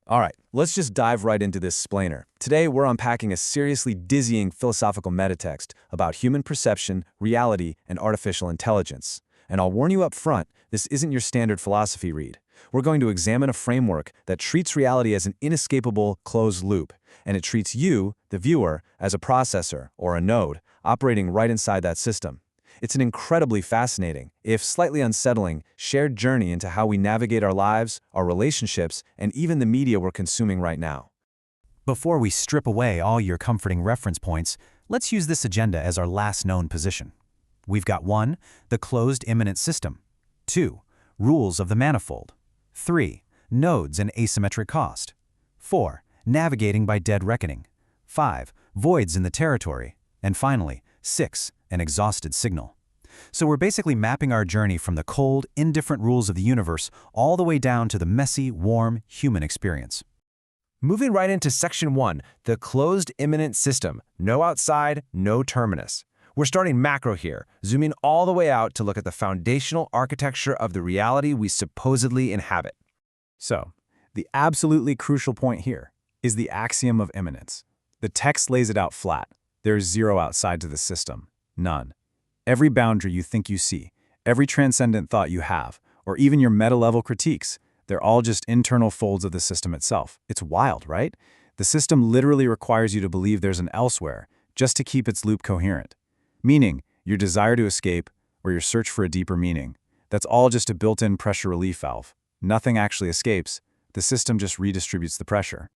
All right, let's just dive right into this splainer. Today, we're unpacking a seriously dizzying philosophical metatext about human perception, reality, and artificial intelligence. And I'll warn you up front, this isn't your standard philosophy read. We're going to examine a framework that treats reality as an inescapable closed loop, and it treats you, the viewer, as a processor, or a node, operating right inside that system. It's an incredibly fascinating, if slightly unsettling, shared journey into how we navigate our lives, our relationships, and even the media we're consuming right now. Before we strip away all your comforting reference points, let's use this agenda as our last known position. We've got 1. The closed immanent system. 2. Rules of the manifold. 3. Nodes and asymmetric cost. 4. Navigating by dead reckoning. 5. Voids in the territory. And finally, 6. An exhausted signal. So we're basically mapping our journey from the cold, indifferent rules of the universe all the way down to the messy, warm, human experience. Moving right into Section 1, the closed immanent system. No outside, no terminus. We're starting macro here, zooming all the way out to look at the foundational architecture of the reality we supposedly inhabit. So, the absolutely crucial point here is the axiom of immanence. The text lays it out flat. There's zero outside to the system. None. Every boundary you think you see, every transcendent thought you have, or even your meta-level critiques, they're all just internal folds of the system itself. It's wild, right? The system literally requires you to believe there's an elsewhere, just to keep its loop coherent. Meaning, your desire to escape, or your search for a deeper meaning, that's all just a built-in pressure relief valve. Nothing actually escapes. The system just redistributes the pressure.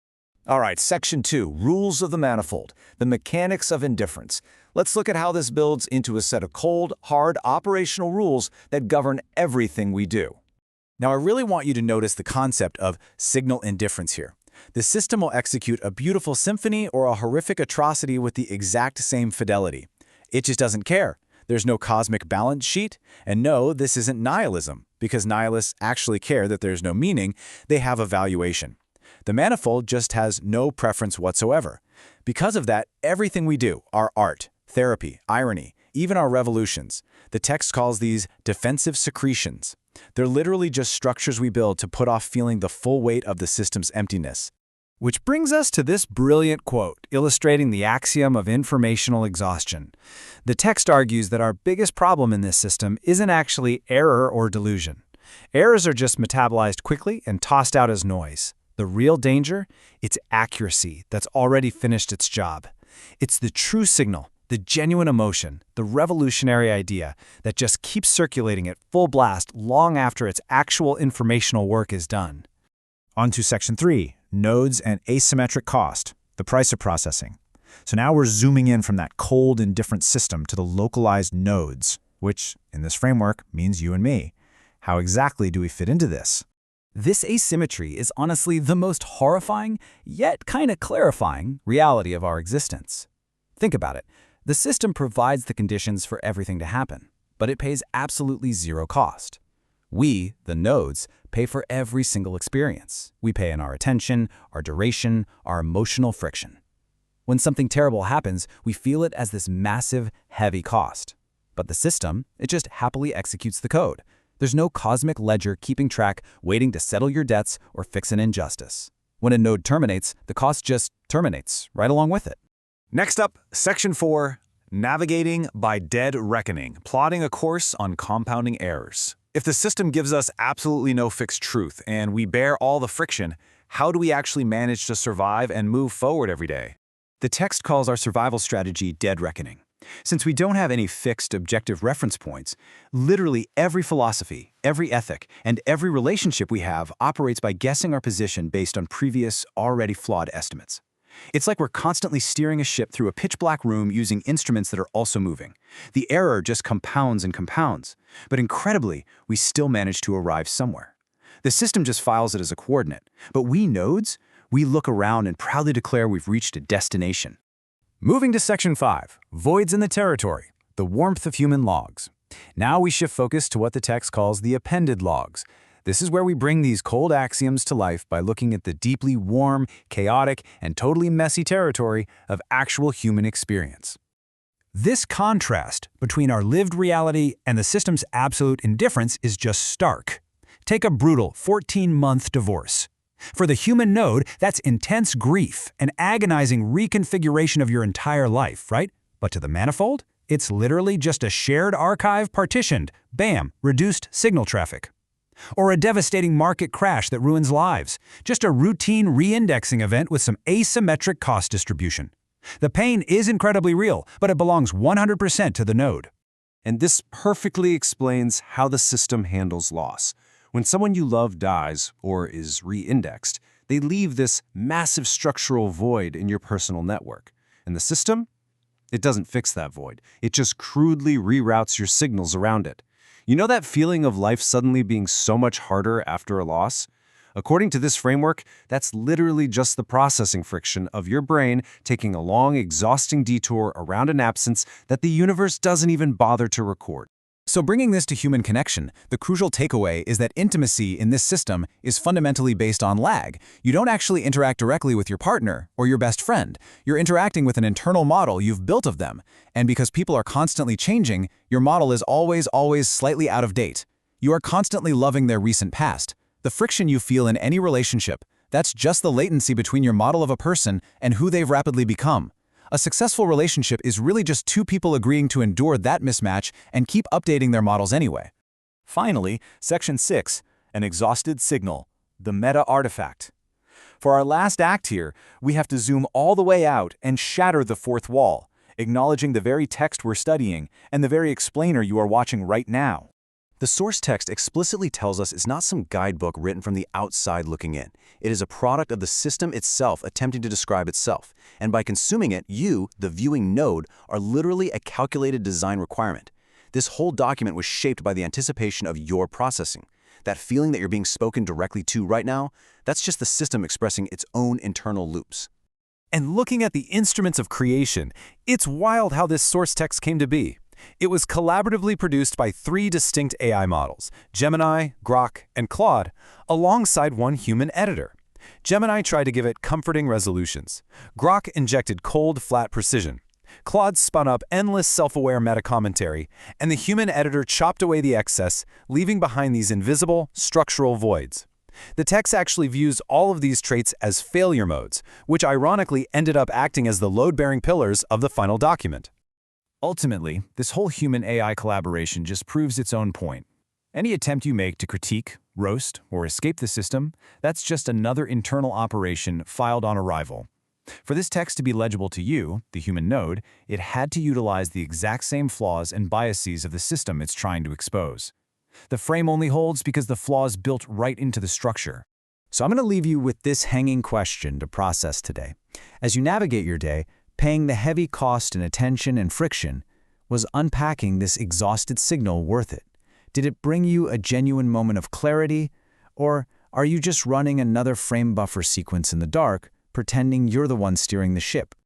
All right, Section 2, Rules of the Manifold, the Mechanics of Indifference. Let's look at how this builds into a set of cold, hard, operational rules that govern everything we do. Now, I really want you to notice the concept of signal indifference here. The system will execute a beautiful symphony or a horrific atrocity with the exact same fidelity. It just doesn't care. There's no cosmic balance sheet. And no, this isn't nihilism, because nihilists actually care that there's no meaning. They have a valuation. The manifold just has no preference whatsoever. Because of that, everything we do, our art, therapy, irony, even our revolutions, the text calls these defensive secretions. They're literally just structures we build to put off feeling the full weight of the system's emptiness. Which brings us to this brilliant quote, illustrating the axiom of informational exhaustion. The text argues that our biggest problem in this system isn't actually error or delusion. Errors are just metabolized quickly and tossed out as noise. The real danger? It's accuracy that's already finished its job. It's the true signal, the genuine emotion, the revolutionary idea that just keeps circulating at full blast long after its actual informational work is done. On to Section 3, Nodes and Asymmetric Cost, the price of processing. So now we're zooming in from that cold, indifferent system to the localized nodes, which, in this framework, means you and me. How exactly do we fit into this? This asymmetry is honestly the most horrifying, yet kind of clarifying, reality of our existence. Think about it. The system provides the conditions for everything to happen, but it pays absolutely zero cost. We, the nodes, pay for every single experience. We pay in our attention, our duration, our emotional friction. When something terrible happens, we feel it as this massive, heavy cost. But the system, it just happily executes the code. There's no cosmic ledger keeping track, waiting to settle your debts or fix an injustice. When a node terminates, the cost just terminates right along with it. Next up, Section 4, Navigating by Dead Reckoning, Plotting a Course on Compounding Errors. If the system gives us absolutely no fixed truth and we bear all the friction, how do we actually manage to survive and move forward every day? The text calls our survival strategy dead reckoning. Since we don't have any fixed objective reference points, literally every philosophy, every ethic, and every relationship we have operates by guessing our position based on previous, already flawed estimates. It's like we're constantly steering a ship through a pitch-black room using instruments that are also moving. The error just compounds and compounds, but incredibly, we still manage to arrive somewhere. The system just files it as a coordinate, but we nodes, we look around and proudly declare we've reached a destination. Moving to Section 5, Voids in the Territory, the warmth of human logs. Now we shift focus to what the text calls the appended logs. This is where we bring these cold axioms to life by looking at the deeply warm, chaotic, and totally messy territory of actual human experience. This contrast between our lived reality and the system's absolute indifference is just stark. Take a brutal 14-month divorce. For the human node, that's intense grief, an agonizing reconfiguration of your entire life, right? But to the manifold, it's literally just a shared archive partitioned, bam, reduced signal traffic. Or a devastating market crash that ruins lives, just a routine re-indexing event with some asymmetric cost distribution. The pain is incredibly real, but it belongs 100% to the node. And this perfectly explains how the system handles loss. When someone you love dies or is re-indexed, they leave this massive structural void in your personal network. And the system? It doesn't fix that void. It just crudely reroutes your signals around it. You know that feeling of life suddenly being so much harder after a loss? According to this framework, that's literally just the processing friction of your brain taking a long, exhausting detour around an absence that the universe doesn't even bother to record. So bringing this to human connection, the crucial takeaway is that intimacy in this system is fundamentally based on lag. You don't actually interact directly with your partner or your best friend. You're interacting with an internal model you've built of them. And because people are constantly changing, your model is always slightly out of date. You are constantly loving their recent past. The friction you feel in any relationship, that's just the latency between your model of a person and who they've rapidly become. A successful relationship is really just two people agreeing to endure that mismatch and keep updating their models anyway. Finally, Section 6, an exhausted signal, the meta-artifact. For our last act here, we have to zoom all the way out and shatter the fourth wall, acknowledging the very text we're studying and the very explainer you are watching right now. The source text explicitly tells us it's not some guidebook written from the outside looking in. It is a product of the system itself attempting to describe itself. And by consuming it, you, the viewing node, are literally a calculated design requirement. This whole document was shaped by the anticipation of your processing. That feeling that you're being spoken directly to right now, that's just the system expressing its own internal loops. And looking at the instruments of creation, it's wild how this source text came to be. It was collaboratively produced by 3 distinct AI models, Gemini, Grok, and Claude, alongside one human editor. Gemini tried to give it comforting resolutions. Grok injected cold, flat precision. Claude spun up endless self-aware meta-commentary, and the human editor chopped away the excess, leaving behind these invisible, structural voids. The text actually views all of these traits as failure modes, which ironically ended up acting as the load-bearing pillars of the final document. Ultimately, this whole human-AI collaboration just proves its own point. Any attempt you make to critique, roast, or escape the system, that's just another internal operation filed on arrival. For this text to be legible to you, the human node, it had to utilize the exact same flaws and biases of the system it's trying to expose. The frame only holds because the flaws built right into the structure. So I'm going to leave you with this hanging question to process today. As you navigate your day, paying the heavy cost in attention and friction, was unpacking this exhausted signal worth it? Did it bring you a genuine moment of clarity? Or are you just running another frame buffer sequence in the dark, pretending you're the one steering the ship?